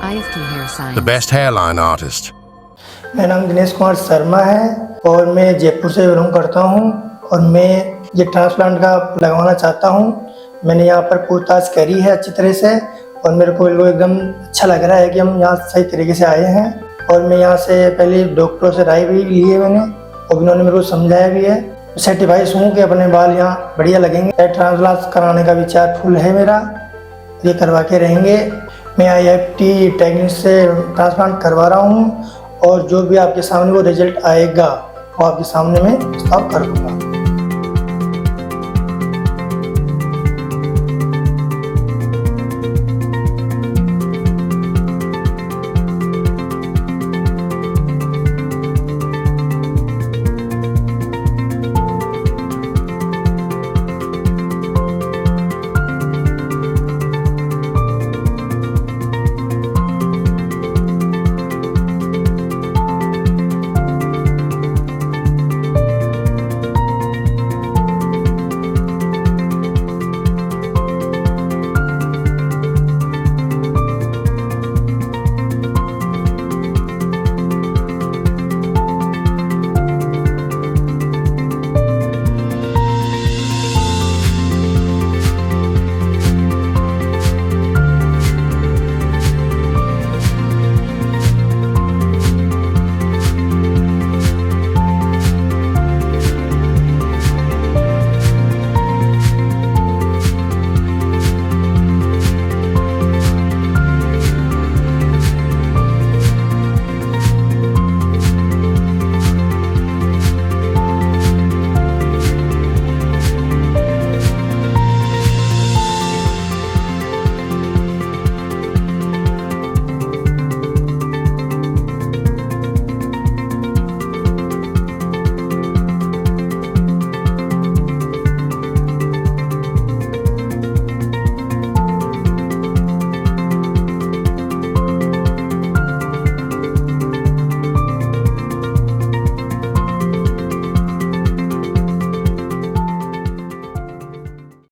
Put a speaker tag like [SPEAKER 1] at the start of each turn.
[SPEAKER 1] IFT Hair Science.
[SPEAKER 2] the best hairline artist.
[SPEAKER 3] मेरा नाम दिनेश कुमार शर्मा है और मैं जयपुर से बिलोंग करता हूँ और मैं ये ट्रांसप्लांट का लगवाना चाहता हूँ। मैंने यहाँ पर पूछताछ करी है अच्छी तरह से और मेरे को बिल्कुल एकदम अच्छा लग रहा है कि हम यहाँ सही तरीके से आए हैं। और मैं यहाँ से पहले डॉक्टरों से राय भी ली है मैंने और उन्होंने मेरे को समझाया भी है। सर्टिफाइड हूँ कि अपने बाल यहाँ बढ़िया लगेंगे। हेयर ट्रांसप्लांट कराने का विचार फुल है मेरा, ये करवा के रहेंगे। मैं IFT टेक्निक से ट्रांसप्लांट करवा रहा हूँ और जो भी आपके सामने वो रिजल्ट आएगा वो आपके सामने मैं प्रस्ताव कर दूँगा।